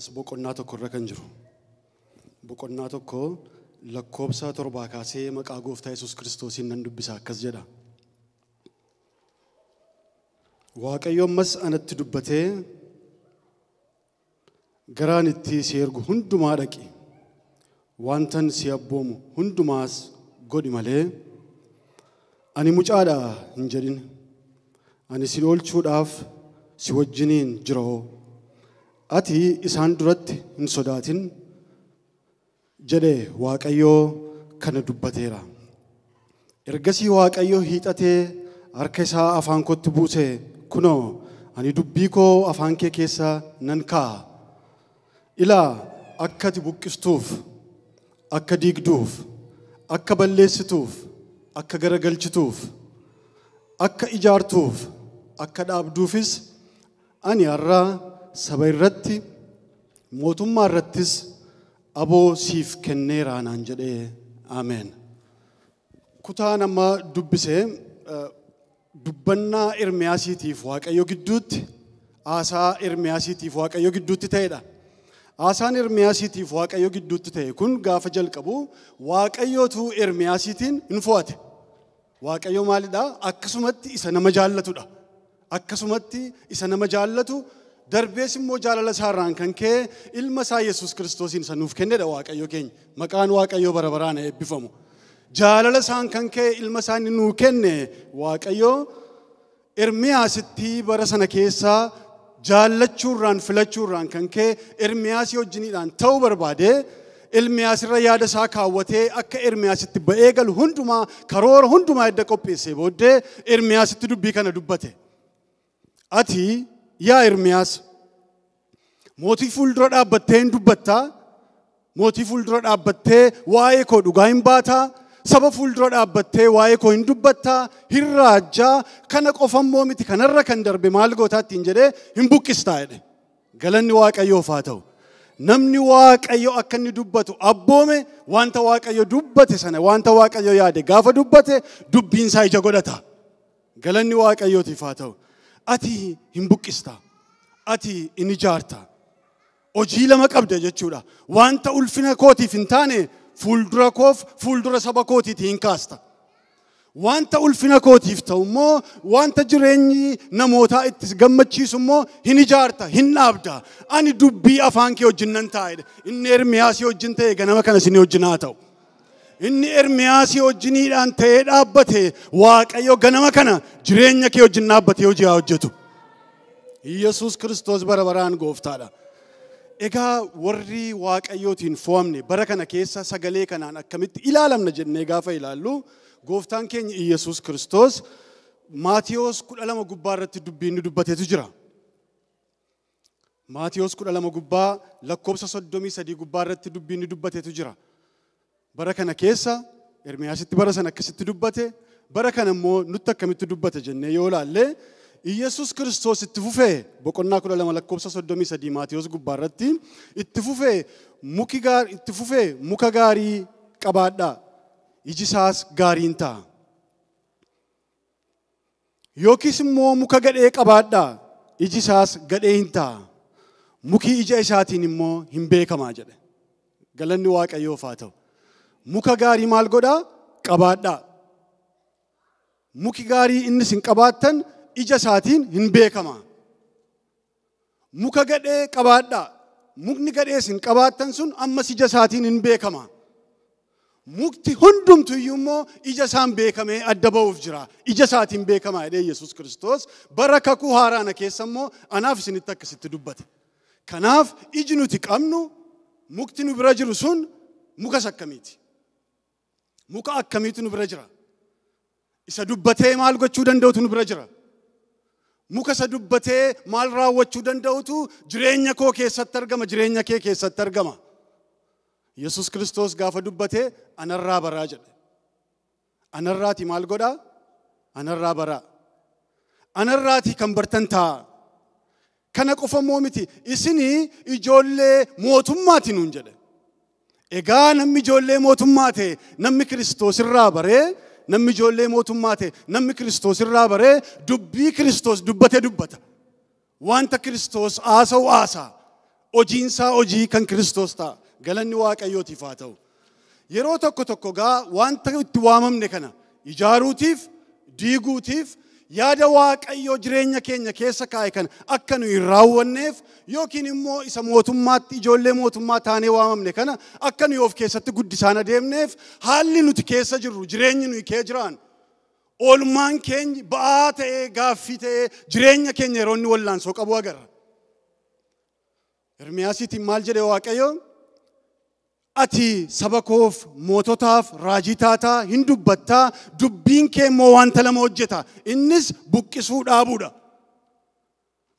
as boqonnaa tokko irra kan jiru. Boqonnaa tokko lakkoobsa 7 kaasee maqaa Gooftaa Yesuus Kiristoosiin nan dubbisa akkas jedha. Waaqayyo ammas anatti dubbatee garaan itti si ergu hundumaa dhaqi. Wantan si abboomu hundumaas godhi malee ani mucaadha hin jedhin. Ani si oolchuudhaaf si wajjiniin jira hoo. Ati isaan duratti hin sodaatin jedhe Waaqayyo kana dubbateera. Ergasii Waaqayyo hiixatee harka isaa afaan kootti buuse kunoo ani dubbii koo afaan kee keessa nan kaa'a. Ilaa akka ati buqqistuuf, akka diigduuf, akka balleessituuf, akka garagalchituuf, akka ijaartuuf, akka dhaabduufis ani har'a saba irratti mootummaa irrattis aboo siif kenneera naan jedhee ameen. Kutaan amma dubbisee dubbannaa Ermiyaasiitiif Waaqayyo gidduutti haasaa Ermiyaasiitiif Waaqayyo gidduutti ta'edha. Haasaan Ermiyaasiitiif Waaqayyo gidduutti ta'e kun gaafa jalqabu Waaqayyootu Ermiyaasiitiin hin fo'ate. Waaqayyo maalidha? Akkasumatti isa nama jaallatudha. Akkasumatti isa nama jaallatu darbees immoo jaalala isaarraan kan ka'e ilma isaa Yesuus Kiristoosiin isa nuuf kennedha Waaqayyo keenya. Maqaan Waaqayyo bara baraan eebbifamu. Jaalala isaan kan ka'e ilma isaa inni nuu kenne Waaqayyo Ermiyaasitti bara sana keessaa jaallachuurraan filachuurraan kan ka'e Ermiyaasii wajjiniidhaan ta'uu barbaade Ermiyaas irra yaada isaa kaawwatee akka Ermiyaasitti ba'ee galu hundumaa karoora hundumaa edda qopheessee booddee Ermiyaasitti dubbii kana dubbate. Ati yaa Ermiyaas mootii fuuldura dhaabbattee hin dubbattaa? Mootii fuuldura dhaabbattee waa'ee koo dhugaa hin baataa? Saba fuuldura dhaabbattee waa'ee koo hin dubbattaa? Hin raajjaa? Kana qofammoo miti kanarra kan darbe maal gootaatti hin jedhee hin buqqistaa jedhe. Galanni Waaqayyoof haa ta'u. Namni Waaqayyo akka inni dubbatu abboome wanta Waaqayyo dubbate sana wanta Waaqayyo yaade gaafa dubbate dubbiin isaa ija godhata. Galanni Waaqayyootiif haa ta'u. Ati hin buqqistaa. Ati hin ijaartaa. Hojii lama qabda jechuudha. Wanta ulfina kootiif hin taane fuuldura koof fuuldura saba kootiitii hin kaasta. Wanta ulfina kootiif ta'u immoo wanta jireenyi namootaa itti gammachiisu immoo hin ijaarta, hin dhaabda. Ani dubbii afaan kee wajjin nan taa'edha. Inni Ermiyaasii wajjin ta'e ganama kana isin wajjin haa ta'u. Inni Ermiyaasii wajjiniidhaan ta'ee dhaabbate Waaqayyo ganama kana jireenya kee wajjin dhaabbatee hojii haa hojjetu. Yesuus Kiristoos bara baraan gooftaadha. Egaa warri Waaqayyootiin fo'amne bara kana keessa sagalee kanaan akkamitti ilaalamna jennee gaafa ilaallu gooftaan keenya Yesuus Kiristoos Maatiyos 12 gubbaa irratti dubbiin inni dubbatetu jira. Maatiyos 12 gubbaa lakkoobsa 33 gubbaa irratti dubbiin inni dubbatetu jira. Bara kana keessa Ermiyaasitti bara sana akkasitti dubbate bara kana immoo nutti akkamitti dubbate jennee yoo ilaalle Yesuus Kiristoos itti fufee boqonnaa 12 lakkoobsa 33 Maatiyos gubbaa irratti itti fufee muka gaarii qabaadhaa iji isaas gaariin ta'a. Yookiis immoo muka gadhee qabaadhaa iji isaas gadhee hin ta'a. Muki ija isaatiin immoo hin beekamaa jedhe. Galanni Waaqayyoof haa ta'u. Muka gaarii maal godhaa? Qabaadhaa. Muki gaarii inni isin qabaattan ija isaatiin hin beekama. Muka gadhee qabaadhaa. Mukni gadhee isin qabaattan sun ammas ija isaatiin hin beekama. Mukti hundumtuyyuu immoo ija isaan beekamee adda ba'uuf jira. Ija isaatiin beekamaa jedhee Yesuus Kiristoos bara kakuu haaraana keessa immoo anaaf isinitti akkasitti dubbate. Kanaaf iji nuti qabnu mukti nu bira jiru sun mukas akkamiiti? Muka akkamiitu nu bira jira? Isa dubbatee maal gochuu danda'utu nu bira jira? Muka isa dubbatee maal raawwachuu danda'utu jireenya koo keessatti argama, jireenya kee keessatti argama. Yesuus Kiristoos gaafa dubbatee anarraa baraa jedhe. Anarraati maal godhaa? Anarraa baraa. Anarraati kan bartan ta'a. Kana qofa moo miti isinii ijoollee mootummaati nuun jedhe. Egaa namni ijoollee mootummaa ta'e namni Kiristoos irraa baree namni ijoollee mootummaa ta'e namni Kiristoos irraa baree dubbii Kiristoos dubbata. Wanta Kiristoos haasa'u haasa'a. hojiinsaa hojii kan Kiristoos ta'a. Galanni Waaqayyootiif haa ta'u. Yeroo tokko tokko gaa wanta itti waamamne kana ijaaruutiif, diiguutiif, yaada Waaqayyoo jireenya keenya keessa kaa'e kana akka nuyi hin raawwanneef yookiin immoo isa mootummaatti ijoollee mootummaa taanee waamamne kana akka nuyi of keessatti guddisaan adeemneef haalli nuti keessa jirru jireenyi nuyi kee jiraan oolmaan keenya ba'aa ta'ee gaaffii ta'ee jireenya keenya yeroo inni wallaansoo qabu agarra. Ermiyaasiitiin maal jedhe Waaqayyo? Ati saba koof moototaaf raajii taataa hin dubbattaa dubbiin kee immoo wanta lama hojjeta innis buqqisuu dhaabuudha.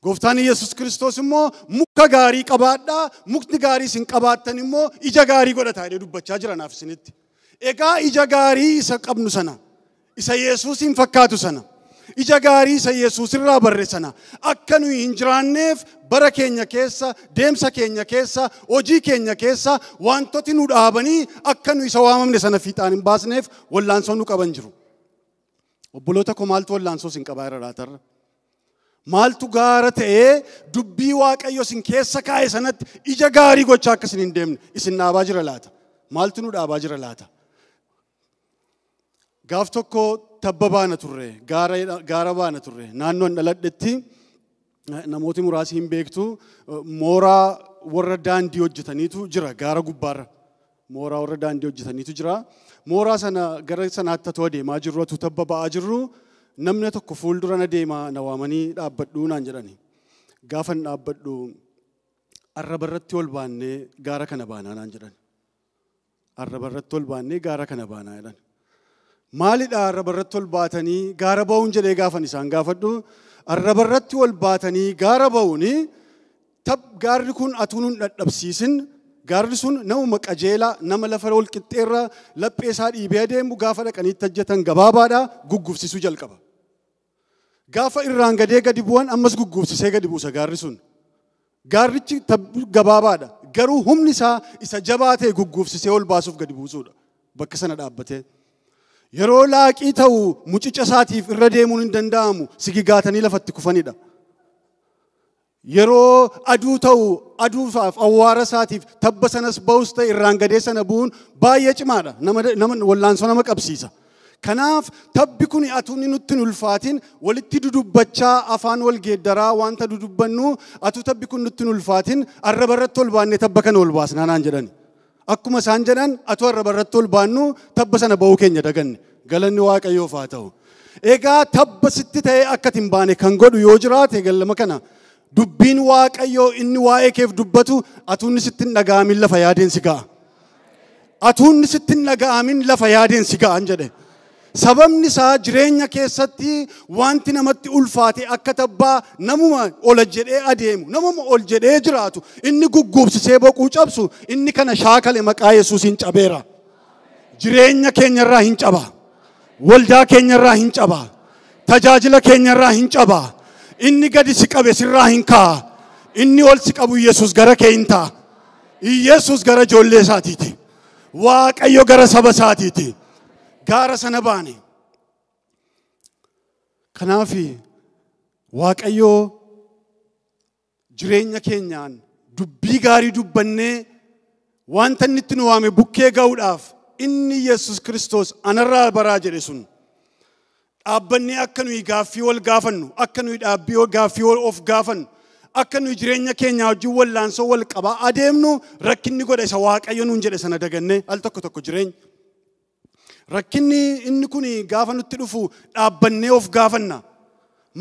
Gooftaan Yesus Kiristoos immoo muka gaarii qabaadhaa mukni gaarii isin qabaattan immoo ija gaarii godhataa jedhee dubbachaa jira naaf isinitti. Egaa ija gaarii isa qabnu sana isa Yesuusin fakkaatu sana ija gaarii isa Yesuus irraa barre sana akka nuyi hin jiraanneef bara keenya keessa deemsa keenya keessa hojii keenya keessa wantooti nu dhaabanii akka nuyi isa waamamne sana fiixaan hin baasneef wallaansoo nu qaban jiru. Obboloota koo maaltu wallaansoo sin qabaa irra laatarra? Maaltu gaara ta'ee dubbii Waaqayyo sin keessa kaa'e sanatti ija gaarii gochaa akka isin hin deemne isin dhaabaa jira laata? Maaltu nu dhaabaa jira laata? Gaaf tokko tabba baana turre, gaara baana turre. Naannoon dhaladhetti namooti muraasi hin beektu mooraa warra daandii hojjetaniitu jira gaara gubbaarra. Mooraa warra daandii hojjetaniitu jira. Mooraa sana gara sanaatti atoo adeemaa jirru atoo tabba ba'aa jirru namni tokko fuuldura na deemaa na waamanii dhaabbadhuu naan jedhani. Gaafa hin dhaabbadhu arrabarratti ol baannee gaara kana baanaa naan jedhan. Arrabarratti ol baannee gaara kana baanaa jedhan. Maalidha arrabarratti ol baatanii gaara ba'uun jedhee gaafan isaan gaafadhu arrabarratti ol baatanii gaara ba'uuni gaarri kun atuun hin dadhabsiisin gaarri sun nama qajeelaa nama lafa ol qixxeerra laphee isaa dhiibee adeemu gaafa dhaqaniitti hojjetan gabaabaadha guggubsisuu jalqaba. Gaafa irraan gadee gadi bu'an ammas guggubsisee gadi buusa gaarri sun. Gaarrichi gabaabaadha garuu humni isaa isa jabaa ta'e guggubsisee ol baasuuf gadi buusuudha bakka sana dhaabbatee. Yeroo laaqii ta'u mucicha isaatiif irra deemuun hin danda'amu sigigaatanii lafatti kufanidha. Yeroo aduu ta'u aduufaaf awwaara isaatiif tabba sanas ba'us ta'e irraan gadee sana bu'uun baay'ee cimaadha. Nama wallaansoo nama qabsiisa. Kanaaf tabbi kun atuun nutti hin ulfaatin walitti dudubbachaa afaan wal geeddaraa wanta dudubbannu atuu tabbi kun nutti hin ulfaatin arrabarratti ol baannee tabba kana ol baasnaa naan jedhani. Akkuma isaan jedhan atoo arrabarratti ol baannu tabba sana ba'uu keenya daganne galanni Waaqayyoof haa ta'u. Egaa tabba sitti ta'ee akka hin baane kan godhu yoo jiraate gallama kana dubbiin Waaqayyoo inni waa'ee keef dubbatu atuunni sitti hin dhaga'amin lafa yaadeen si ga'a. Atuunni sitti hin dhaga'amin lafa yaadeen si ga'an jedhe. Sababni isaa jireenya keessatti wanti namatti ulfaate akka tabbaa namuma ol jedhee adeemu namuma ol jedhee jiraatu inni guggubsisee boquu cabsu inni kana shaakale maqaa Yesuusiin cabeera. Jireenya keenyarraa hin caba. Waldaa keenyarraa hin caba. Tajaajila keenyarraa hin caba. Inni gadi si qabe sirraa hin kaa'a. Inni ol si qabu Yesuus gara kee hin ta'a. Yesuus gara ijoollee isaatiiti. Waaqayyo gara saba isaatiiti. Gaara sana baane. Kanaaf Waaqayyo jireenya keenyaan dubbii gaarii dubbannee wanta inni itti nu waame bukkee ga'uudhaaf inni Yesus Kiristoos anarraa baraa jedhe sun dhaabbannee akka nuyi gaaffii wal gaafannu akka nuyi dhaabbii gaaffii wal of gaafannu akka nuyi jireenya keenya wajjin wallaansoo wal qabaa adeemnu rakkinni godha isa Waaqayyo nuun jedhe sana dagannee al tokko jireenya. Rakkinni inni kun gaafa nutti dhufu dhaabbannee of gaafanna.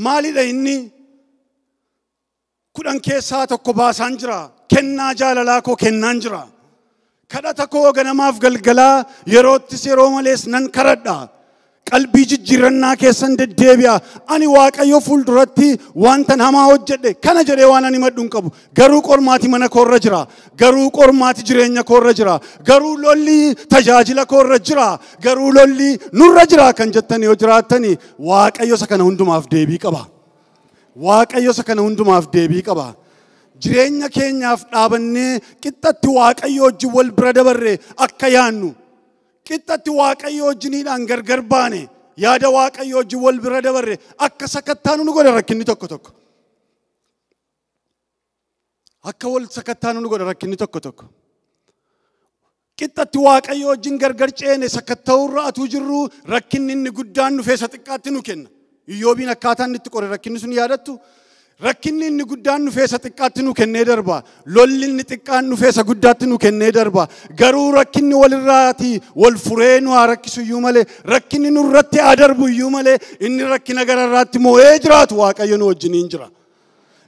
Maalidha inni? 10 keessaa tokko baasaan jira. Kennaa jaalalaa koo kennaan jira. Kadhata koo ganamaaf galgalaa yeroottis yeroo malees nan kadhadha. Qalbii jijjiirannaa keessan deddeebi'a. Ani Waaqayyo fuulduratti wanta hamaa hojjedhe kana jedhee waan ani maddu hin qabu. Garuu qormaati mana koorra jira. Garuu qormaati jireenya koorra jira. Garuu lolli tajaajila koorra jira. Garuu lolli nurra jira kan jettanii yoo jiraattani Waaqayyo isa kana hundumaaf deebii qaba. Waaqayyo isa kana hundumaaf deebii qaba. Jireenya keenyaaf dhaabannee qixxatti Waaqayyo wajjin wal bira dabarree akka yaannu. Qixxatti Waaqayyo wajjiniidhaan gargar baane yaada Waaqayyo wajjin wal bira dabarre akka sakattaanu nu godha rakkinni tokko. akka wal sakattaan nu godha rakkinni tokko tokko. Qixxatti waaqayyo wajjin gargar ceene sakatta'urra atuu jirru rakkinni inni guddaan dhufee isa xiqqaatti nu kenna. Iyyoobiin akkaataan itti qore rakkinni sun yaadattu. Rakkinni inni guddaan dhufee isa xiqqaatti nu kennee darba. Lolli inni xiqqaan dhufee isa guddaatti nu kennee darba. Garuu rakkinni walirraati wal furee nu haa rakkisu iyyuu malee rakkinni nurratti haa darbu iyyuu malee inni rakkina gararraatti moo'ee jiraatu waaqayyo nu wajjiniin jira.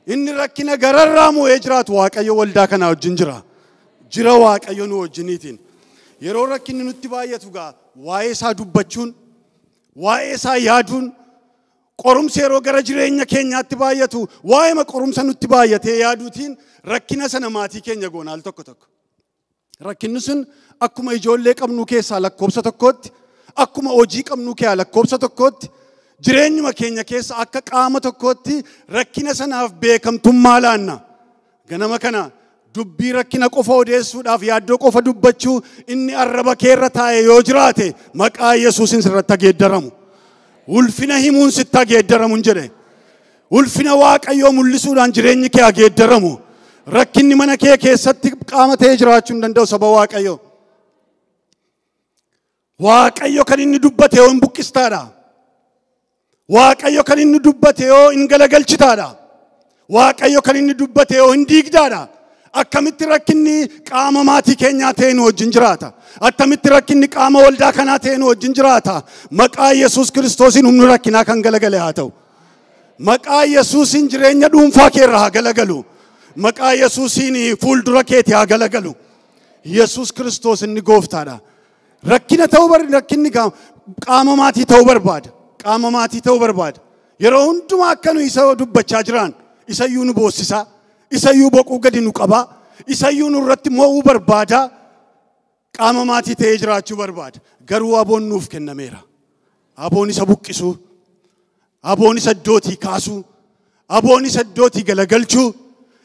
Inni rakkina gararraa moo'ee jiraatu waaqayyo waldaa kana wajjin jira. Jira waaqayyo nu wajjiniitiin. Yeroo rakkinni nutti baay'atu gaa waa'ee isaa dubbachuun waa'ee isaa yaaduun qorumsa yeroo gara jireenya keenyaatti baay'atu waa'ee qorumsa nutti baay'atee yaaduutiin rakkina sana maatii keenya goonaal tokko tokko. Rakkinni sun akkuma ijoollee qabnu keessaa lakkoobsa tokkootti akkuma hojii qabnu keessaa lakkoobsa tokkootti jireenyuma keenya keessa akka qaama tokkootti rakkina sanaaf beekamtummaa laanna. Ganama kana dubbii rakkina qofa odeessuudhaaf yaaddoo qofa dubbachuu inni arraba keerra taa'e yoo jiraate maqaa Yesuusin sirratti geeddaramu. Ulfina himuun sitti geeddaramu jedhe. Ulfina waaqayyoo mul'isuudhaan jireenyi kee geeddaramu. Rakkinni mana kee keessatti qaama ta'ee jiraachuu hin danda'u saba waaqayyoo. Waaqayyo kan inni dubbate yoo hin buqqistaadha. Waaqayyo kan inni dubbate yoo hin galagalchitaadha. Waaqayyo kan inni dubbate yoo hin diigdaadha. Akkamitti rakkinni qaama maatii keenyaa ta'e nu wajjin jiraata. Akkamitti rakkinni qaama waldaa kanaa ta'e nu wajjin jiraata. Maqaa Yesuus Kiristoosiin humni rakkinaa kan galagale haa ta'u. Maqaa Yesuusiin jireenya dhuunfaa keerra haa galagalu. Maqaa Yesuusiin fuuldura keetii haa galagalu. Yesuus Kiristoos inni gooftaadha. Rakkina ta'uu rakkinni qaama maatii ta'uu barbaada. Qaama maatii ta'uu barbaada. Yeroo hundumaa akka nu isa dubbachaa jiran isayyuu nu boossisaa. Isayyuu boquu gadi nu qaba. Isayyuu nurratti moo'uu barbaada. Qaama maatii ta'ee jiraachuu barbaada. Garuu aboon nuuf kennameera. Aboon isa buqqisuu. Aboon isa iddootii kaasuu. Aboon isa iddootii galagalchuu.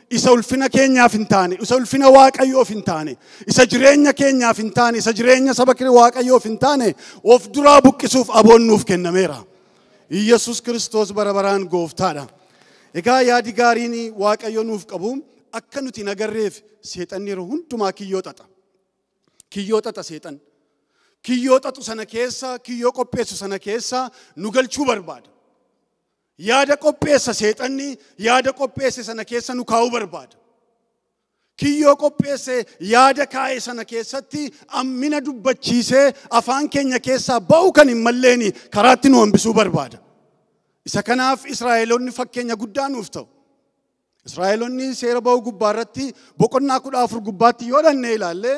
Isa ulfina keenyaaf hin taane. Isa ulfina waaqayyoof hin taane. Isa jireenya keenyaaf hin taane. Isa jireenya saba waaqayyoof hin taane. Of duraa buqqisuuf aboon nuuf kennameera. Yesuus Kiristoos bara baraan gooftaadha. Egaa yaadi gaariin waaqayyo nuuf qabu akka nuti nagarreef seexanni yeroo hundumaa kiyyoo xaxa. Kiyyoo xaxa seexan. Kiyyoo xaxu sana keessa kiyyoo qopheessu sana keessa nu galchuu barbaada. Yaada qopheessa seexanni yaada qopheesse sana keessa nu kaa'uu barbaada. Kiyyoo qopheesse yaada kaa'e sana keessatti ammina dubbachiisee afaan keenya keessaa ba'u kan hin malleeni karaatti nu hambisuu barbaada. Isa kanaaf Israa'eloonni fakkeenya guddaa nuuf ta'u. Israa'eloonni seera ba'uu gubbaarratti boqonnaa 14 gubbaatti yoo dhannee ilaalle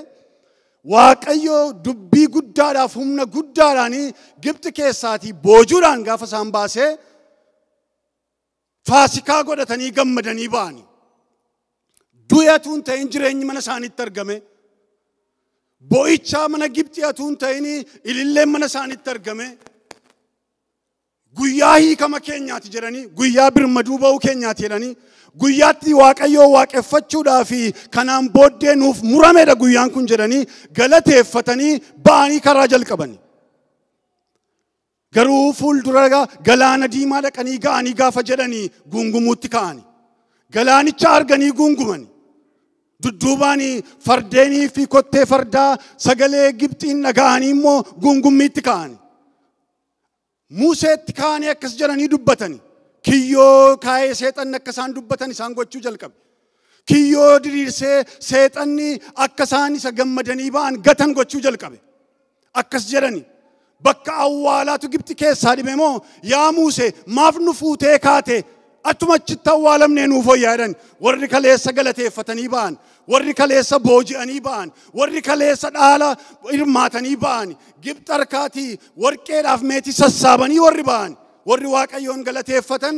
waaqayyo dubbii guddaadhaaf humna guddaadhaan Gibxi keessaatii boojuudhaan gaafa isaan baasee faasikaa godhatanii gammadanii ba'ani. Du'atuun ta'in jireenyi mana isaaniitti argame. Boo'ichaa mana Gibxi atuun ta'in ililleen mana isaaniitti argame. Guyyaa hiikama keenyaati jedhanii guyyaa birmaduu ba'uu keenyaati jedhanii guyyaatti waaqayyoo waaqeffachuudhaaf kanaan booddee nuuf murameedha guyyaan kun jedhanii galateeffatanii ba'anii karaa jalqabani. Garuu fuuldura galaana diimaa dhaqanii ga'anii gaafa jedhanii gungumuutti ka'ani. Galaanicha arganii gungumani. Dudduubaan fardeenii fi kottee fardaa sagalee Gibxiin dhaga'anii immoo gungummiitti ka'ani. Museetti kaanii akkas jedhanii dubbatani. Kiyyoo kaa'ee seexanni akka isaan dubbatan isaan gochuu jalqabe. Kiyyoo diriirsee seexanni akka isaan isa gammadanii ba'an gatan gochuu jalqabe. Akkas jedhani. Bakka awwaalaatu Gibxi keessaa dhibe moo yaa Musee maaf nu fuutee kaate attuma achitti awwaalamnee nuuf wayyaa jedhan. Warri kaleessa galateeffatanii ba'an. Warri kaleessa booji'anii ba'an. Warri kaleessa dhaala hirmaatanii ba'an. Gibxi harkaatii warqeedhaaf meetii sassaabanii warri ba'an. Warri waaqayyoon galateeffatan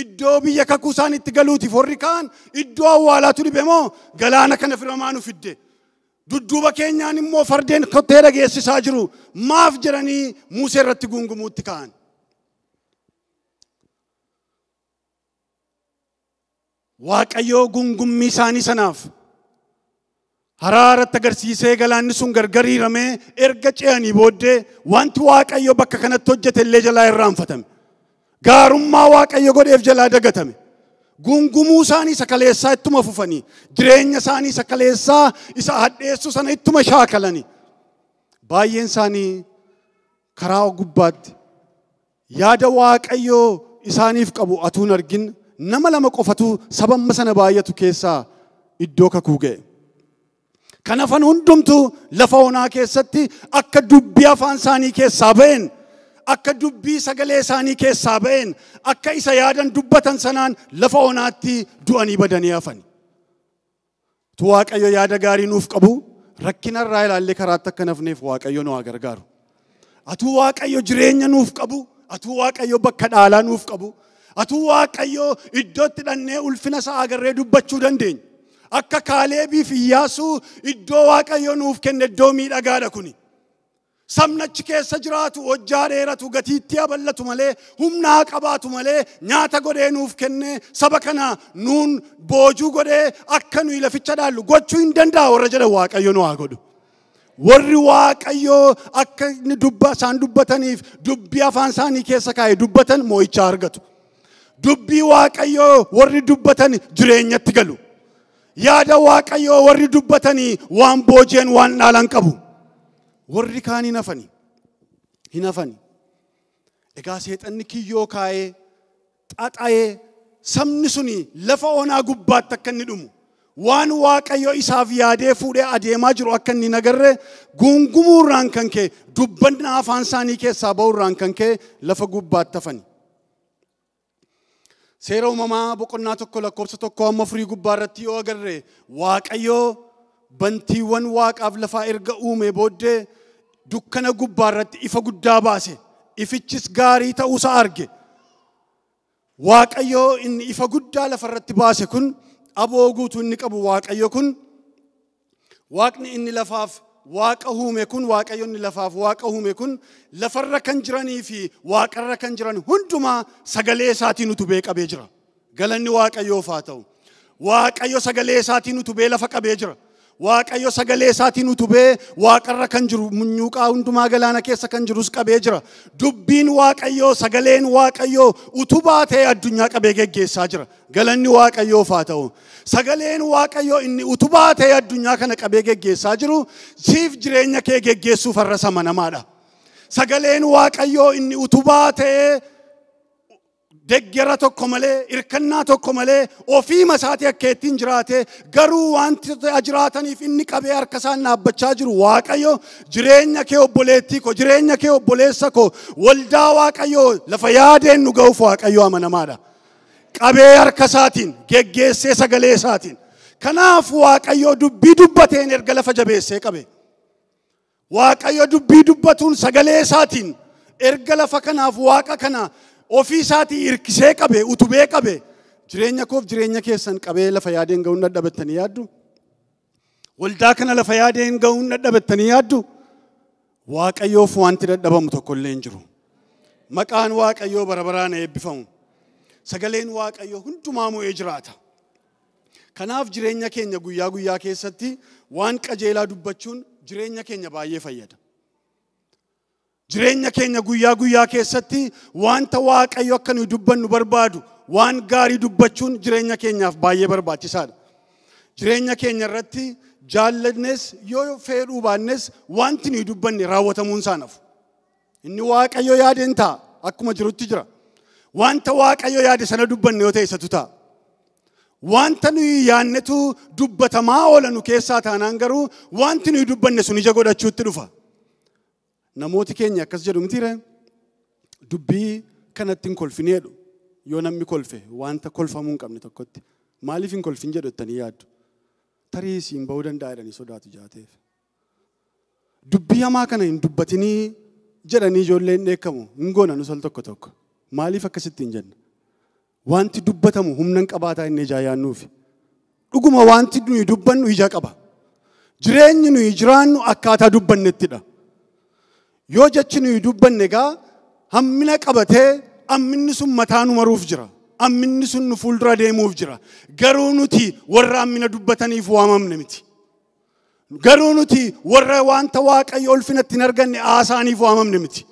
iddoo biyya kakuu isaan itti galuutiif warri ka'an iddoo awwaalaatu dhibe moo galaana kana firamaa nu fidde. Dudduuba keenyaan immoo fardeen kottee dhageessisaa jiru. Maaf jedhanii Musee irratti gungumuutti ka'an. Waaqayyoo gungummii isaanii sanaaf haraaratti agarsiisee galaanni sun gargar hiiramee erga ce'anii booddee wanti waaqayyo bakka kanatti hojjete illee jalaa irraanfatame. Gaarummaa waaqayyo godheef jalaa dagatame. Gungumuu isaanii isa kaleessaa ittuma fufanii. Jireenya isaanii isa kaleessaa isa hadheessu sana ittuma shaakalanii. Baay'een isaanii karaa gubbaatti yaada Waaqayyoo isaaniif qabu atuun argin nama lama qofatu sabamma sana baay'atu keessaa iddoo kakuu ga'e. Kanaafan hundumtu lafa onaa keessatti akka dubbii afaan isaanii keessaa ba'een, akka dubbii sagalee isaanii keessaa ba'een, akka isa yaadan dubbatan sanaan lafa onaatti du'anii badanii hafan. Tu Waaqayyo yaada gaarii nuuf qabu rakkina irraa ilaallee karaatti akka nafneef Waaqayyo nu haa gargaaru. Atu Waaqayyo jireenya nuuf qabu, atu Waaqayyo bakka dhaalaa nuuf qabu, atu Waaqayyo iddootti dhannee ulfina isaa agarree dubbachuu dandeenya. Akka Kaaleebii fi Iyyaasuu iddoo Waaqayyo nuuf kenne iddoo miidhagaadha kuni. Sabnachi keessa jiraatu hojjaa dheeratu gatiitti aballatu malee humna qabaatu malee nyaata godhee nuuf kenne saba kana nuun boojuu godhee akka nuyi laficha dhaallu gochuu hin danda'a warra jedhan Waaqayyo nu haa godhu. Warri Waaqayyo akka inni isaan dubbataniif dubbii afaan isaanii keessa kaa'ee dubbatan moo'icha argatu. Dubbii Waaqayyo warri dubbatan jireenyatti galu. Yaada Waaqayyo warri dubbatanii waan boojeen waan dhaalan qabu. Warri kaan hin hafani. Egaa seexanni kiyyoo kaa'ee xaxa'ee sabni suni lafa onaa gubbaatti akka inni dhumu. Waan Waaqayyo isaaf yaadee fuudhee adeemaa jiru akka inni nagarree gungumuurraan kan ka'e dubbannaa afaan isaanii keessaa ba'uurraan kan ka'e lafa gubbaatti hafani. Seera uumamaa boqonnaa 1:1-4 gubbaarratti yoo agarre Waaqayyo bantiiwwan Waaqaaf lafaa erga uume booddee dukkana gubbaarratti ifa guddaa baase. Ifichis gaarii ta'uusaa arge. Waaqayyo inni ifa guddaa lafarratti baase kun aboo guutuu inni qabu Waaqayyo kun Waaqni inni lafaaf Waaqa uume kun Waaqayyo inni lafaaf Waaqa uume kun lafarra kan jiranii fi Waaqarra kan jiran hundumaa sagalee isaatiin utubee qabee jira. Galanni Waaqayyoof haa ta'u. Waaqayyo sagalee isaatiin utubee lafa qabee jira. Waaqayyo sagalee isaatiin utubee Waaqarra kan jiru munyuuqaa hundumaa galaana keessa kan jirus qabee jira. Dubbiin Waaqayyo sagaleen Waaqayyo utubaa ta'ee addunyaa qabee geggeessaa jira. Galanni Waaqayyoof haa ta'u. Sagaleen Waaqayyo inni utubaa ta'ee addunyaa kana qabee geggeessaa jiru siif jireenya kee geggeessuuf har'a amanamaadha. Sagaleen Waaqayyo inni utubaa ta'ee deggera tokko malee irkannaa tokko malee ofii masaatii akka ittiin jiraate garuu wanti jiraataniif inni qabee harka isaan dhaabbachaa jiru Waaqayyo jireenya kee obboleettii ko jireenya kee obboleessa ko waldaa Waaqayyo lafa yaadeen nu ga'uuf Waaqayyo amanamaadha. Qabee harka isaatiin geggeessee sagalee isaatiin. Kanaaf Waaqayyo dubbii dubbateen erga lafa jabeessee qabe. Waaqayyo dubbii dubbatuun sagalee isaatiin erga lafa kanaaf Waaqa kana ofii isaatii irkisee qabe utubee qabe jireenya koof jireenya keessan qabee lafa yaadeen ga'uun dadhabattanii yaaddu. Waldaa kana lafa yaadeen ga'uun dadhabattanii yaaddu. Waaqayyoof wanti dadhabamu tokko illee hin jiru. Maqaan Waaqayyoo bara baraan eebbifamu. Sagaleen Waaqayyoo hundumaa mo'ee jiraata. Kanaaf jireenya keenya guyyaa guyyaa keessatti waan qajeelaa dubbachuun jireenya keenya baay'ee fayyada. Jireenya keenya guyyaa guyyaa keessatti wanta Waaqayyo akka nuyi dubbannu barbaadu waan gaarii dubbachuun jireenya keenyaaf baay'ee barbaachisaadha. Jireenya keenya irratti jaallannes yoo fedhuu baannes wanti nuyi dubbanne raawwatamuun isaa nafu. Inni Waaqayyo yaadeen ta'a akkuma jirutti jira. Wanta Waaqayyo yaade sana dubbanne yoo ta'e isatu ta'a. Wanta nuyi yaannetu dubbatamaa oola nu keessaa taanaan garuu wanti nuyi dubbanne sun ija godhachuutti dhufa. Namooti keenya akkas jedhu mitiire dubbii kanatti hin kolfine jedhu yoo namni kolfe wanta kolfamuu hin qabne tokkotti maaliif hin kolfin jedhu ittanii yaaddu. Tarii siin ba'uu danda'a jedhanii sodaatu jaateef. Dubbii hamaa kana hin dubbatinii jedhanii ijoolleen dheekkamu hin goona nu sol tokko tokko. Maaliif akkasitti hin jenna? Wanti dubbatamu humna hin qabaataa inni ijaa yaannuufi. Dhuguma wanti nuyi dubbannu ija qaba. Jireenyi nuyi jiraannu akkaataa dubbannettidha. Yoo jechi nuyi dubbanne egaa hammina qabatee hamminni sun mataa nu maruuf jira. Hamminni sun nu fuuldura deemuuf jira. Garuu nuti warra hammina dubbataniif waamamne miti. Garuu nuti warra wanta Waaqayyo ulfinatti hin arganne haasaaniif waamamne miti.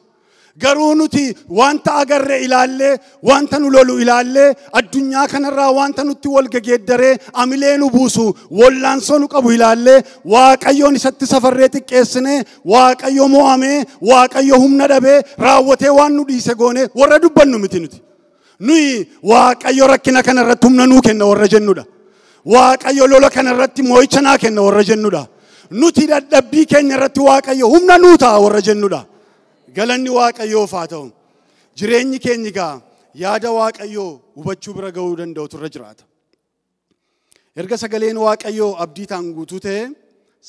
Garuu nuti wanta agarre ilaalle, wanta nu lolu ilaalle, addunyaa kanarraa wanta nutti wal gegeeddaree amilee nu buusu, wallaansoo nu qabu ilaalle, Waaqayyoon isatti safarree xiqqeessine, Waaqayyo mo'amee, Waaqayyo humna dhabee, raawwatee waan nu dhiise goone warra dubbannu miti nuti. Nuyi Waaqayyo rakkina kanarratti humna nuu kenna warra jennudha. Waaqayyo lola kanarratti moo'icha naa kenna warra jennudha. Nuti dadhabbii keenya irratti Waaqayyo humna nuu ta'a warra jennudha. Galanni Waaqayyoof haa ta'u. Jireenyi keenya gaa yaada Waaqayyoo hubachuu bira ga'uu danda'utu irra jiraata. Erga sagaleen Waaqayyoo abdii ta'an guutuu ta'e,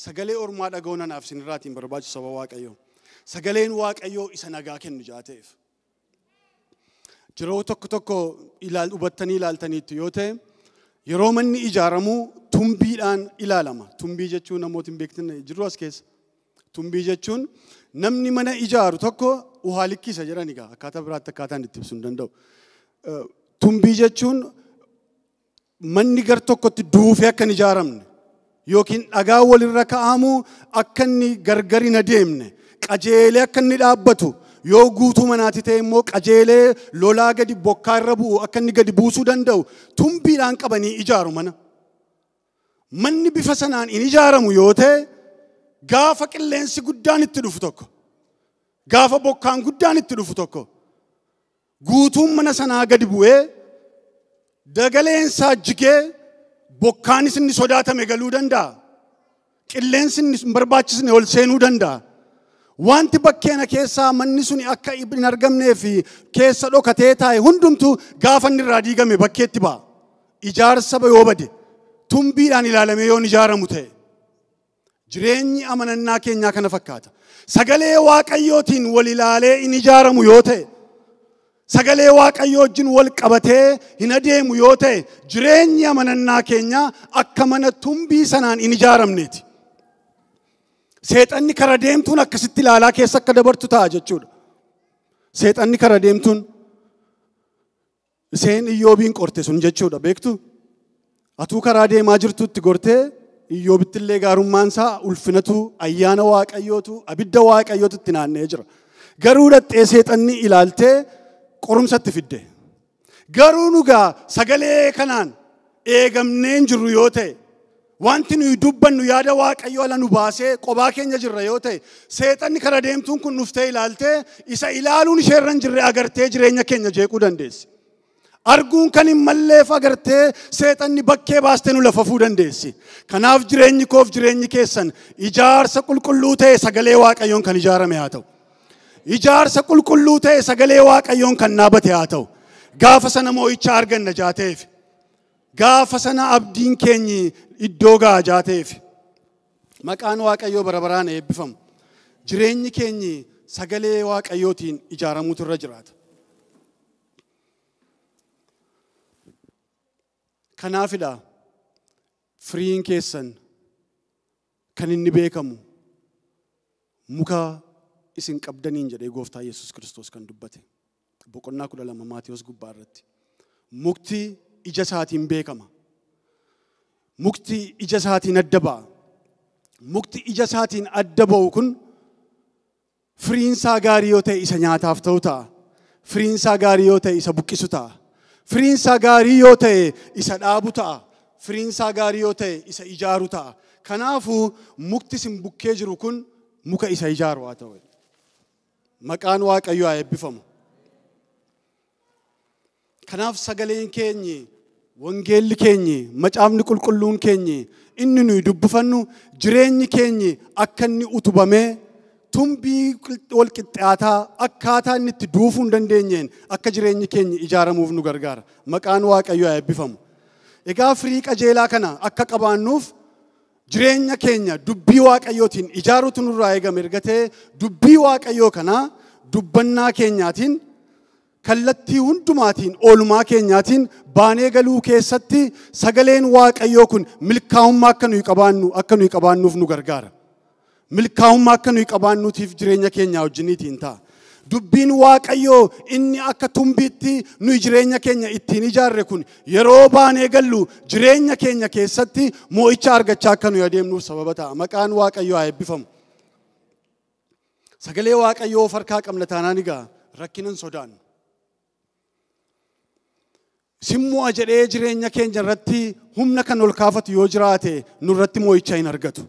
sagalee ormaa dhaga'uun anaaf isinirraatiin barbaachisu saba Waaqayyoo. Sagaleen Waaqayyoo isa nagaa kennu jaateef. Yeroo tokko tokko hubattanii ilaaltaniitu yoo ta'e, yeroo manni ijaaramu tumbiidhaan ilaalama. Tumbii jechuun namoota hin beektan jiru as keessa. Tumbii jechuun namni mana ijaaru tokko uhaa likkisa jedhani gaa akkaataa biraatti akkaataan itti ibsuu hin danda'u. Tumbii jechuun manni gar tokkotti duufee akka hin ijaaramne yookiin dhagaa walirra kaa'amu akka inni gargar hin adeemne qajeelee akka inni dhaabbatu yoo guutuu manaati ta'e immoo qajeelee lolaa gadi bokkaa irra bu'u akka inni gadi buusuu danda'u tumbiidhaan qabanii ijaaru mana. Manni bifa sanaan hin ijaaramu yoo ta'e gaafa qilleensi guddaan itti dhufu tokko, gaafa bokkaan guddaan itti dhufu tokko, guutuun mana sanaa gadi bu'ee dagaleensaa jigee bokkaanis inni sodaatame galuu danda'a. Qilleensi inni barbaachisne ol seenuu danda'a. Wanti bakkeena keessaa manni suni akka hin argamnee fi keessa dhokatee taa'e hundumtu gaafa inni irraa diigame bakkeetti ba'a. Ijaarsa yoo bade tumbiidhaan ilaalamee yoo ijaaramu ta'e. Jireenyi amanannaa keenyaa kana fakkaata. Sagalee Waaqayyootiin wal ilaalee hin ijaaramu yoo ta'e, sagalee Waaqayyoo wajjin wal qabatee hin adeemu yoo ta'e, jireenyi amanannaa keenyaa akka mana tumbii sanaan hin ijaaramneeti. Seexanni kara deemtuun akkasitti ilaalaa keessa akka dabartu ta'a jechuudha. Seexanni kara deemtuun isheen Iyyoobiin qorte sun jechuudha beektu. Atuu karaa deemaa jirtutti gortee Iyyoobittillee gaarummaan isaa ulfinatu ayyaana Waaqayyootu abidda Waaqayyootu itti naanna'ee jira. Garuu dhaxxee seexanni ilaaltee qorumsatti fidde. Garuu nugaa sagalee kanaan eegamneen jirru yoo ta'e, wanti nuyi dubbannu yaada Waaqayyoo ala nu baasee qobaa keenya jirra yoo ta'e, seexanni kara deemtuun kun dhuftee ilaaltee isa ilaaluun isheerra hin jirre agartee jireenya keenya jeequu dandeessi. Arguun kan hin malleef agartee seexanni bakkee baastee nu lafafuu dandeessi. Kanaaf jireenyi koof jireenyi keessan ijaarsa qulqulluu ta'e sagalee Waaqayyoon kan ijaarame haa ta'u. Ijaarsa qulqulluu ta'e sagalee Waaqayyoon kan dhaabate haa ta'u. Gaafa sana moo'icha arganna jaateef. Gaafa sana abdiin keenyi iddoo ga'a jaateef. Maqaan Waaqayyoo bara baraan eebbifamu. Jireenyi keenyi sagalee Waaqayyootiin ijaaramuutu irra jiraata. Kanaafidha firiin keessan kan inni beekamu muka isin qabdaniin jedhee gooftaa Yesuus Kiristoos kan dubbate. Boqonnaa 12 Maatiyos gubbaa irratti. Mukti ija isaatiin beekama. Mukti ija isaatiin adda ba'a. Mukti ija isaatiin adda ba'u kun firiin isaa gaarii yoo ta'e isa nyaataaf ta'u ta'a. Firiin isaa gaarii yoo ta'e isa buqqisu ta'a. Firiin isaa gaarii yoo ta'e isa dhaabu ta'a. Firiin isaa gaarii yoo ta'e isa ijaaru ta'a. Kanaafuu mukti isin bukkee jiru kun muka isa ijaaru haa ta'u. Maqaan Waaqayyoo haa eebbifamu. Kanaaf sagaleen keenyi, wangeelli keenyi, macaafni qulqulluun keenyi, inni nuyi dubbifannu jireenyi keenyi akka inni utubamee tumbii wal qixxaataa akkaataa inni itti duufuu hin dandeenyeen akka jireenyi keenya ijaaramuuf nu gargaara. Maqaan Waaqayyoo haa eebbifamu. Egaa firii qajeelaa kana akka qabaannuuf jireenya keenya dubbii Waaqayyootiin ijaaruutu nurraa eegame erga ta'e dubbii Waaqayyoo kanaa dubbannaa keenyaatiin kallattii hundumaatiin oolmaa keenyaatiin baanee galuu keessatti sagaleen Waaqayyoo kun milkaa'ummaa akka nuyi qabaannuuf nu gargaara. Milkaa'ummaa akka nuyi qabaannuutiif jireenya keenya wajjiniitiin ta'a. Dubbiin Waaqayyoo inni akka tumbiitti nuyi jireenya keenya ittiin ijaarre kun yeroo baanee gallu jireenya keenya keessatti moo'icha argachaa akka nuyi adeemnuuf sababa ta'a. Maqaan Waaqayyoo haa eebbifamu. Sagalee Waaqayyoo harkaa qabna taanaan egaa rakkinan sodaannu. Simmoo ajedhee jireenya keenya irratti humna kan ol kaafatu yoo jiraate nurratti moo'icha hin argatu.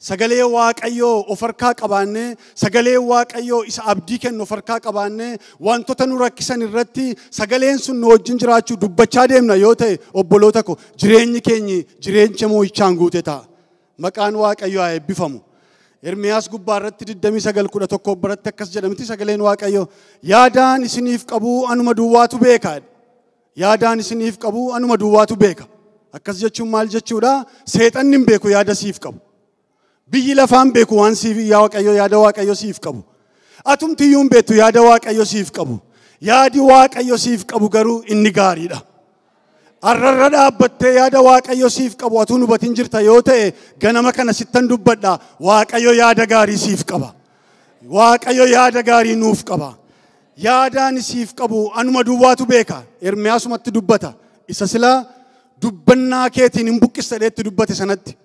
Sagalee Waaqayyoo of harkaa qabaannee sagalee Waaqayyoo isa abdii kennu of harkaa qabaannee wantoota nu rakkisan irratti sagaleen sun nu wajjin jiraachuu dubbachaa deemna yoo ta'e obboloota ko jireenyi keenya jireenya moo'ichaan guute ta'a. Maqaan Waaqayyoo haa eebbifamu. Ermiyaas gubbaa irratti 29:11 biratti akkas jedhamti sagaleen Waaqayyoo yaadaan isiniif qabu anuma duwwaatu beeka. Yaadaan isiniif qabu anuma duwwaatu beeka. Akkas jechuun maal jechuudha? Seexanni hin beeku yaada siif qabu. Biyyi lafaan beeku waan siif yaada Waaqayyo siif qabu. Atumtiyyuu hin beektu yaada Waaqayyo siif qabu. Yaadi Waaqayyo siif qabu garuu inni gaariidha. Arrarra dhaabbattee yaada Waaqayyo siif qabu atuu hubatin jirta yoo ta'e ganama kana sittan dubbadha. Waaqayyo yaada gaarii siif qaba. Waaqayyo yaada gaarii nuuf qaba. Yaadaan siif qabu anuma duwwaatu beeka. Ermiyaasumatti dubbata. Isa silaa dubbannaa keetiin hin buqqista jedheetti dubbate sanatti.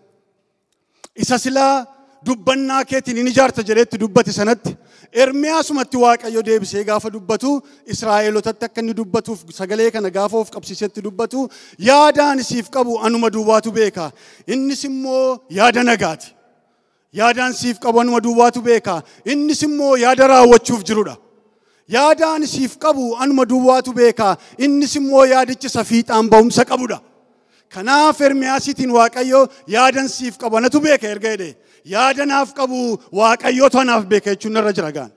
Isa silaa dubbannaa keetiin hin ijaarta jedheetti dubbate sanatti. Ermiyaasumatti Waaqayyo deebisee gaafa dubbatu Israa'eelotatti akka inni dubbatuuf sagalee kana gaafa of qabsiisetti dubbatu yaadaan siif qabu anuma duwwaatu beeka. Innis immoo yaada nagaati. Yaadaan siif qabu anuma duwwaatu beeka. Innis immoo yaada raawwachuuf jirudha. Yaadaan siif qabu anuma duwwaatu beeka. Innis immoo yaadichi safiixaan ba'umsa qabudha. Kanaaf Ermiyaasiitiin Waaqayyo yaadan siif qabu anatu beeka erga jedhee. Yaada naaf qabu Waaqayyootu anaaf beeka jechuun irra jira gaan.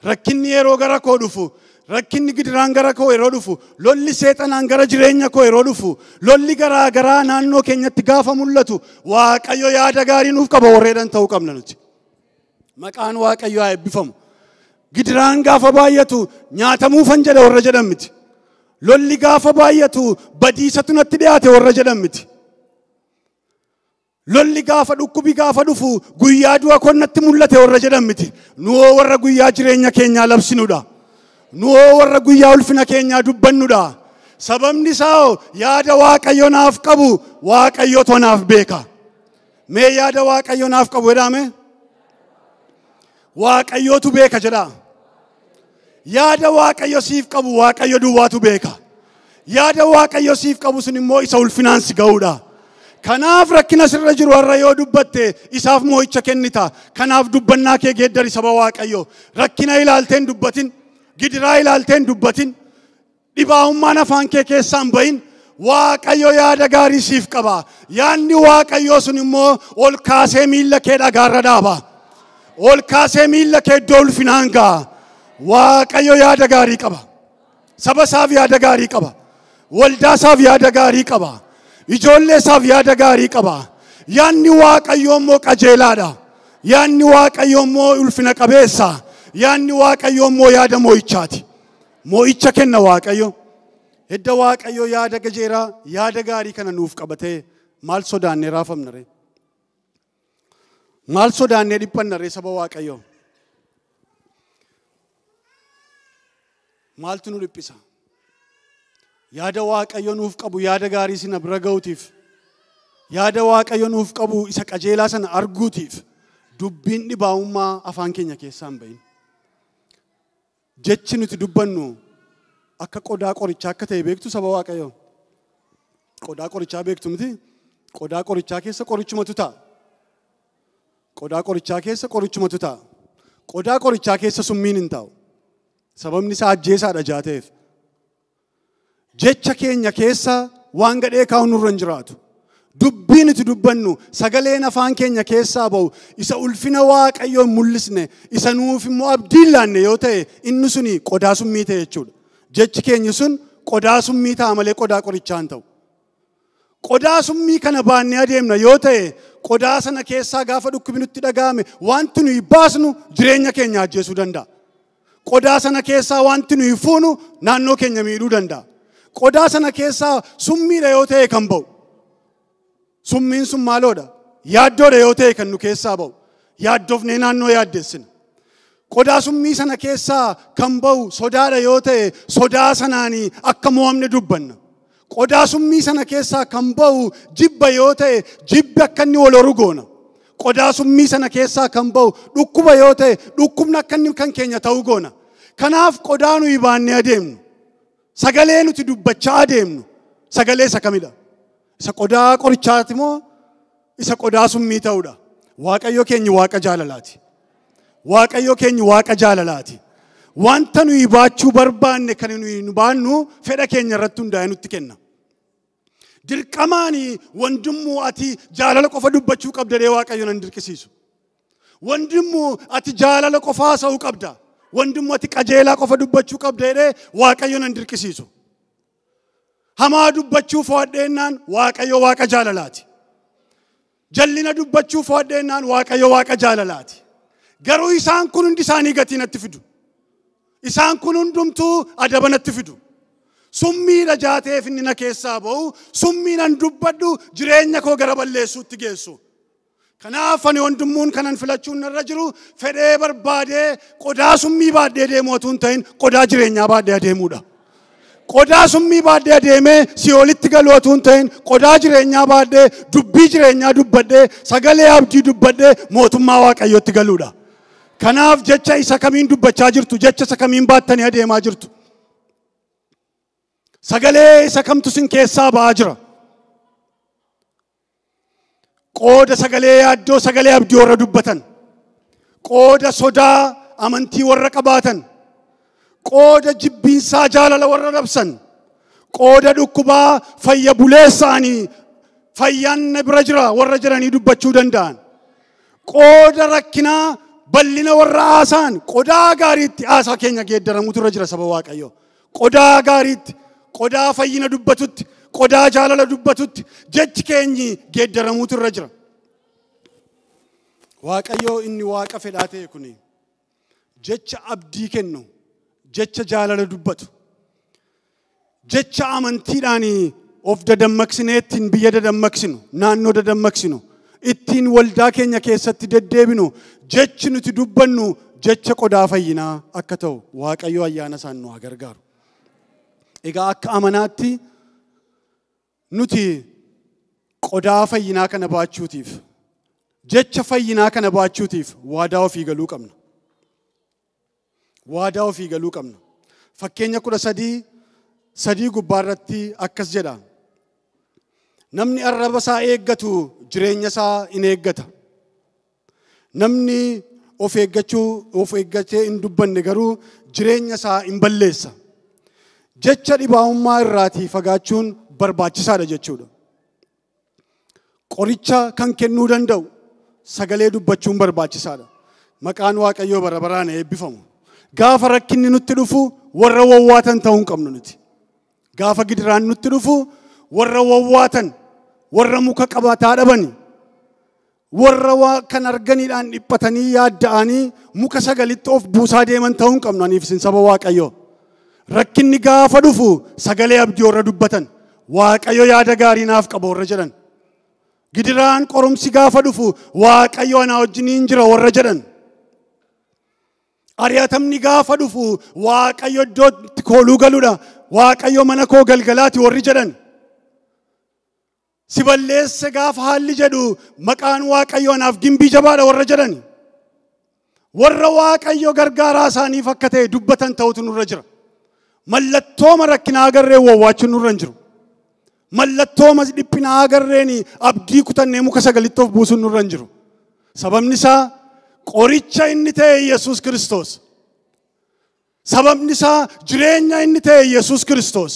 Rakkinni yeroo gara koo dhufu, rakkinni gidiraan gara koo yeroo dhufu, lolli seexanaan gara jireenya koo yeroo dhufu, lolli garaa garaa naannoo keenyatti gaafa mul'atu, Waaqayyo yaada gaarii nuuf qaba warreedhan ta'uu qabna nuti. Maqaan Waaqayyo haa eebbifamu. Gidiraan gaafa baay'atu nyaatamuufan jedha warra jedhan miti. Lolli gaafa baay'atu badiisatu natti dhiyaate warra jedhan miti. Lolli gaafa dhukkubi gaafa dhufu guyyaa du'a koo natti mul'ate warra jedhan miti. Nuwoo warra guyyaa jireenya keenyaa labsinudha. Nuwoo warra guyyaa ulfina keenyaa dubbannudha. Sababni isaa yaada Waaqayyo naaf qabu Waaqayyotu naaf beeka. Mee yaada Waaqayyo naaf qabu jedhame? Waaqayyotu beeka jedha. Yaada Waaqayyo siif qabu Waaqayyo duwwaatu beeka. Yaada Waaqayyo siif qabu sun immoo isa ulfinaan si ga'uudha. Kanaaf rakkina sirra jiru har'a yoo dubbatte isaaf moo'icha kennita. Kanaaf dubbannaa kee geeddari saba Waaqayyo. Rakkina ilaalteen dubbatin, gidiraa ilaalteen dubbatin, dhibaa'ummaan afaan kee keessaan bahin. Waaqayyo yaada gaarii siif qaba. Yaadni Waaqayyo sun immoo ol kaasee miilla kee dhagaarra dhaaba. Ol kaasee miilla kee iddoo ulfinaan ga'a. Waaqayyo yaada gaarii qaba. Saba isaaf yaada gaarii qaba. Waldaa isaaf yaada gaarii qaba. Ijoollee isaaf yaada gaarii qaba. Yaadni Waaqayyo immoo qajeelaadha. Yaadni Waaqayyo immoo ulfina qabeessa. Yaadni Waaqayyo immoo yaada moo'ichaati. Moo'icha kenna Waaqayyo. Edda Waaqayyo yaada gajeeraa yaada gaarii kana nuuf qabatee maal sodaannee raafamna ree? Maal sodaannee dhiphanna ree saba Waaqayyo? Maaltu nu dhiphisa? Yaada Waaqayyo nuuf qabu yaada gaarii sana bira ga'uutiif, yaada Waaqayyo nuuf qabu isa qajeelaa sana arguutiif dubbiin dhibaa'ummaa afaan keenya keessaa hin bahin. Jechi nuti dubbannu akka qodaa qorichaa akka ta'e beektu saba Waaqayyo. Qodaa qorichaa beektu miti? Qodaa qorichaa keessa qorichumatu ta'a. Qodaa qorichaa keessa qorichumatu ta'a. Qodaa qorichaa keessa summiin hin taa'u. Sababni isaa ajjeesaadha jaateef. Jecha keenya keessa waan gadhee kaa'u nurra hin jiraatu. Dubbiin nuti dubbannu sagaleen afaan keenya keessaa ba'u isa ulfina Waaqayyoo hin mul'isne isa nuuf immoo abdiin laanne yoo ta'e inni suni qodaa summii ta'e jechuudha. Jechi keenya sun qodaa summii ta'a malee qodaa qorichaa hin ta'u. Qodaa summii kana baannee adeemna yoo ta'e qodaa sana keessaa gaafa dhukkubi nutti dhaga'ame wanti nuyi baasnu jireenya keenya ajjeesuu danda'a. Qodaa sana keessaa wanti nuyi fuunu naannoo keenya miidhuu danda'a. Qodaa sana keessaa summiidha yoo ta'e kan ba'u. Summiin sun maaloodha? Yaaddoodha yoo ta'e kan nu keessaa ba'u. Yaaddoofnee naannoo yaaddeessina. Qodaa summii sana keessaa kan ba'u sodaadha yoo ta'e sodaa sanaanii akka mo'amne dubbanna. Qodaa summii sana keessaa kan ba'u jibba yoo ta'e jibbi akka inni wal horu goona. Qodaa summii sana keessaa kan ba'u dhukkuba yoo ta'e dhukkubni akka inni kan keenya ta'uu goona. Kanaaf qodaa nuyi baannee adeemnu. Sagalee nuti dubbachaa adeemnu. Sagalee isa kamidha? Isa qodaa qorichaati moo isa qodaa summii ta'uudha? Waaqayyo keenya Waaqa jaalalaati. Waaqayyo keenya Waaqa jaalalaati. Wanta nuyi baachuu barbaanne kan nuyi nu baannu fedha keenya irratti hundaa'e nutti kenna. Dirqamaani wandimmu ati jaalala qofa dubbachuu qabda jedhee Waaqayyo nan dirqisiisu. Wandimmu ati jaalala qofa haasa'uu qabda. Wandimmu ati qajeelaa qofa dubbachuu qabda jedhee Waaqayyo nan dirqisiisu. Hamaa dubbachuu fo'adheennaan Waaqayyo Waaqa jaalalaati. Jallina dubbachuu fo'adheennaan Waaqayyo Waaqa jaalalaati. Garuu isaan kun hundi isaanii gatii natti fidu. Isaan kun hundumtuu adaba natti fidu. Summiidha jaateef inni na keessaa ba'u, summiinan dubbadhu jireenya koo gara balleessuutti geessu. Kanaaf ani hundummuun kanan filachuun narra jiru fedhee barbaadee qodaa summii baadhee deemuu otoo hin ta'in qodaa jireenyaa baadhee adeemuudha. Qodaa summii baadhee adeemee si'oolitti galuu otoo hin ta'in qodaa jireenyaa baadhee dubbii jireenyaa dubbadhee sagalee abdii dubbadhee mootummaa Waaqayyootti galuudha. Kanaaf jecha isa kamiin dubbachaa jirtu, jecha isa kamiin baattanii adeemaa jirtu. Sagalee isa kamtu sin keessaa ba'aa jira. Qooda sagalee yaaddoo sagalee abdii warra dubbatan. Qooda sodaa amantii warra qabaatan. Qooda jibbiinsaa jaalala warra rabsan. Qooda dhukkubaa fayya buleessaanii fayyaan bira jira warra jiranii dubbachuu danda'an. Qooda rakkinaa bal'ina warra haasaan qodaa gaariitti haasaa keenya geeddaramuutu irra jira saba Waaqayyo. Qodaa gaariitti, qodaa fayyina dubbatutti, qodaa jaalala dubbatutti jechi keenyi geeddaramuutu irra jira. Waaqayyo inni Waaqa fedhaa ta'e kuni jecha abdii kennu, jecha jaalala dubbatu, jecha amantiidhaan of dadammaqsineettiin biyya dadammaqsinu, naannoo dadammaqsinu, ittiin waldaa keenya keessatti deddeebinu, jechi nuti dubbannu jecha qodaa fayyinaa akka ta'u Waaqayyo ayyaana isaan nu haa gargaaru. Egaa akka amanaatti nuti qodaa fayyinaa kana baachuutiif, jecha fayyinaa kana baachuutiif waadaa ofii galuu qabna. Waadaa ofii galuu qabna. Fakkeenya 13 gubbaarratti akkas jedha. Namni arraba isaa eeggatu jireenya isaa in eeggata. Namni of eeggatee hin dubbanne garuu jireenya isaa in balleessa. Jecha dhibaa'ummaa irraatii fagaachuun barbaachisaadha jechuudha. Qoricha kan kennuu danda'u sagalee dubbachuun barbaachisaadha. Maqaan Waaqayyoo bara baraan eebbifamu. Gaafa rakkinni nutti dhufu warra wawwaatan ta'uu hin qabnu nuti. Gaafa gidiraan nutti dhufu warra wawwaatan, warra muka qabataa dhabani, warra kan arganiidhaan dhiphatanii yaadda'anii muka sagalitti of buusaa deeman ta'uu hin qabnu aniif isin saba Waaqayyoo. Rakkinni gaafa dhufu sagalee abdii warra dubbatan, Waaqayyo yaada gaarii naaf qaba warra jedhan. Gidiraan qorumsi gaafa dhufu Waaqayyo anaa wajjiniin jira warra jedhan. Ari'atamni gaafa dhufu Waaqayyo iddootti kooluu galuudha. Waaqayyo mana koo galgalaati warri jedhan. Si balleesse gaafa haalli jedhu maqaan Waaqayyo anaaf gimbii jabaadha warra jedhan. Warra Waaqayyo gargaaraa isaaniif akka ta'e dubbatan ta'utu nurra jira. Mallattooma rakkinaa agarreen wawwaachuun nurra hin jiru. Mallattooma dhiphinaa agarreen abdii kutannee muka sagalitti of buusuun nurra hin jiru. Sababni isaa qoricha inni ta'e Yesuus Kiristoos. Sababni isaa jireenya inni ta'e Yesuus Kiristoos.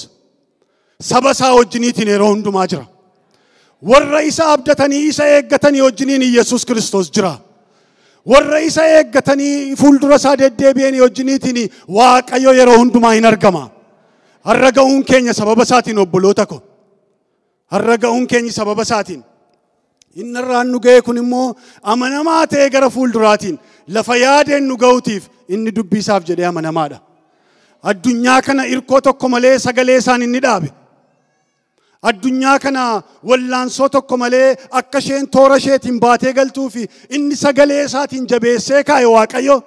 Saba isaa wajjiniitiin yeroo hundumaa jira. Warra isa abdatanii isa eeggatanii wajjiniin Yesuus Kiristoos jira. Warra isa eeggatanii fuuldura isaa deddeebi'anii wajjiniitiin Waaqayyo yeroo hundumaa hin argama. Har'a ga'uun keenya sababa isaatiin obboloota ko. Har'a ga'uun keenya sababa isaatiin. Inni irraan nu ga'e kun immoo amanamaa ta'ee gara fuulduraatiin lafa yaadeen nu ga'uutiif inni dubbii isaaf jedhee amanamaadha. Addunyaa kana irkoo tokko malee sagalee isaan inni dhaabe. Addunyaa kana wallaansoo tokko malee akka isheen toora isheetiin baatee galtuu fi inni sagalee isaatiin jabeessee kaa'e Waaqayyo.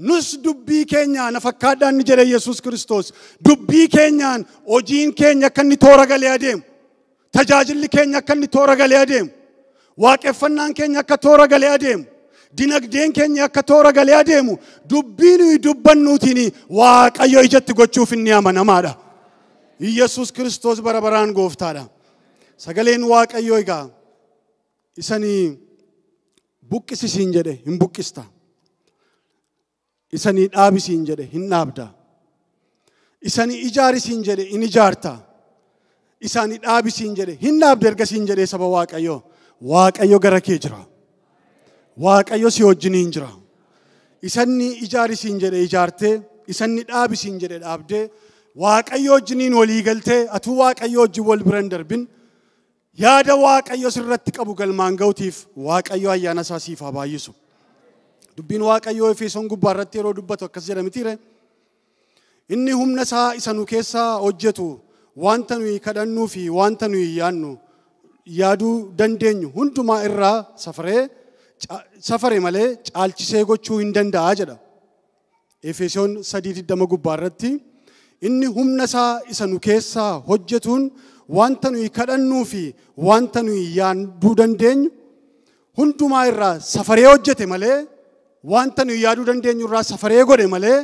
Nus dubbii keenyaan fakkaadhaan ni jedhe Yesuus Kiristoos. Dubbii keenyaan hojiin keenya akka inni toora galee adeemu. Tajaajilli keenya akka inni toora galee adeemu. Waaqeffannaan keenya akka toora galee adeemu. dinagdeen keenya akka toora galee adeemu dubbiin dubbannuutiin Waaqayyo ijatti gochuuf inni amanamaadha. Yesuus Kiristoos bara baraan gooftaadha. Sagaleen Waaqayyo egaa isanii buqqisiin jedhe hin buqqista. Isanii dhaabisiin jedhe hin dhaabda. Isanii ijaarisiin jedhe in ijaarta. Isanii dhaabisiin jedhe hin dhaabda ergasiin jedhe saba Waaqayyo. Waaqayyo gara kee jira. Waaqayyo si wajjiniin jira. Isanii ijaarisiin jedhe ijaartee, isanii dhaabisiin jedhe dhaabdee, Waaqayyo wajjiniin walii galtee, atuu Waaqayyo wajjin wal bira hin darbin. Yaada Waaqayyo sirratti qabu galmaan ga'uutiif Waaqayyo ayyaana isaa siif haa baay'isu. Dubbiin Waaqayyo Efesoon gubbaa irratti yeroo dubbatu akkas jedha mitiire. Inni humna isaa isa nu keessaa hojjetu wanta nuyi kadhannuu fi wanta nuyi yaaduu dandeenyu hundumaa irraa safare malee caalchisee gochuu hin danda'a jedha. Efesoon 3:20 gubbaa irratti inni humna isaa isa nu keessaa hojjetuun wanta nuyi kadhannuu fi wanta nuyi yaaduu dandeenyu hundumaa irraa safaree hojjete malee wanta nuyi yaaduu dandeenyu irraa safaree godhe malee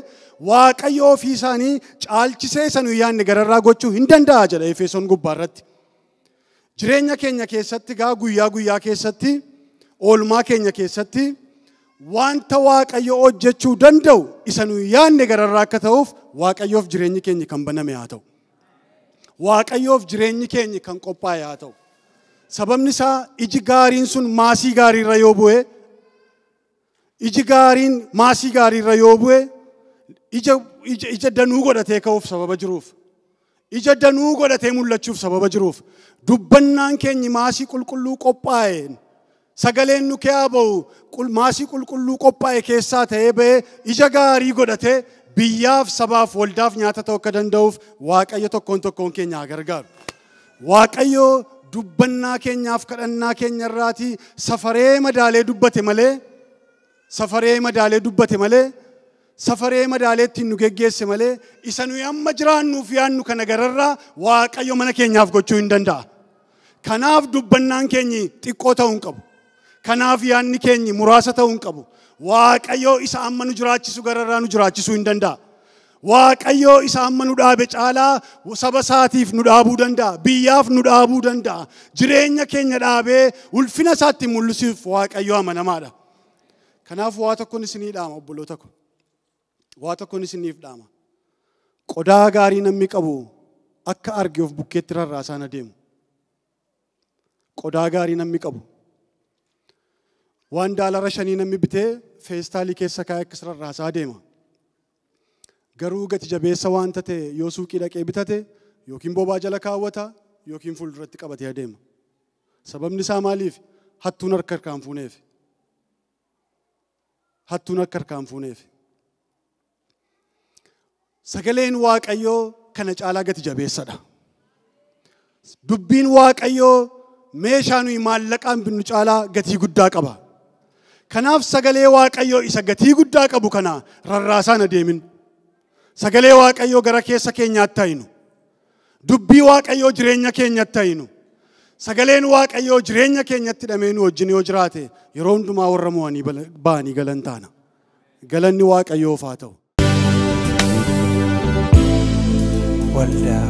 Waaqayyo ofii isaanii caalchisee isa nuyi yaadne gararraa gochuu hin danda'a jedha Efesoon gubbaa irratti. Jireenya keenya keessatti guyyaa guyyaa keessatti oolmaa keenya keessatti wanta Waaqayyo hojjechuu danda'u isa nuyi yaadne gararraa akka ta'uuf Waaqayyoof jireenyi keenya kan baname haa ta'u. Waaqayyoof jireenyi keenya kan qophaa'e haa ta'u. Sababni isaa iji gaariin sun maasii gaariirra yoo bu'e, iji gaariin maasii gaariirra yoo bu'e, ija danuu godhatee ka'uuf sababa jiruuf, ija danuu godhatee mul'achuuf sababa jiruuf, dubbannaan keenyi maasii qulqulluu qophaa'een, sagaleen nu keeyaa ba'u maasii qulqulluu qophaa'e keessaa ta'ee ba'ee ija gaarii godhatee biyyaaf sabaaf waldaaf nyaata ta'uu akka danda'uuf Waaqayyo tokkoon tokkoon keenya haa gargaaru. Waaqayyo dubbannaa keenyaaf kadhannaa keenya irraatii safaree madaalee dubbate malee, safaree madaaleetti nu geggeesse malee isa nuyi amma jiraannuuf yaannu kana gararraa Waaqayyo mana keenyaaf gochuu hin danda'a. Kanaaf dubbannaan keenyi xiqqoo ta'uu hin qabu. Kanaaf yaanni keenyi muraasa ta'uu hin qabu. Waaqayyo isa amma nu jiraachisu gararraa nu jiraachisuu hin danda'a. Waaqayyo isa amma nu dhaabe caalaa saba isaatiif nu dhaabuu danda'a. Biyyaaf nu dhaabuu danda'a. Jireenya keenya dhaabee ulfina isaatti mul'isuuf Waaqayyo amanamaadha. Kanaaf waa tokkoon isinii dhaama obboloota ko. Waa tokkoon isiniif dhaama. Qodaa gaarii namni qabu akka arge of bukkeetti rarraasaan adeemu. Qodaa gaarii namni qabu. Waan daalara 5 namni bitee feestaalii keessa kaa'ee akka rarraasaa adeema. Garuu gati jabeessa wanta ta'e yoo suuqii dhaqee bitate yookiin bobaa jala kaawwata yookiin fuulduratti qabatee adeema. Sababni isaa maaliif? Hattuun harka harkaan fuuneef. Hattuun akka harkaan fuuneef. Sagaleen Waaqayyoo kana caalaa gati jabeessadha. Dubbiin Waaqayyoo meeshaa nuyi maallaqaan binnu caalaa gatii guddaa qaba. Kanaaf sagalee Waaqayyoo isa gatii guddaa qabu kana rarraasaan adeemin. Sagalee Waaqayyoo gara keessa keenyaatti haynu. Dubbii Waaqayyoo jireenya keenyatti haynu. Sagaleen Waaqayyoo jireenya keenyatti hidhamee nu wajjin yoo jiraate yeroo hundumaa warra mo'anii ba'anii galan taana. Galanni Waaqayyoof haa ta'u. Waldaa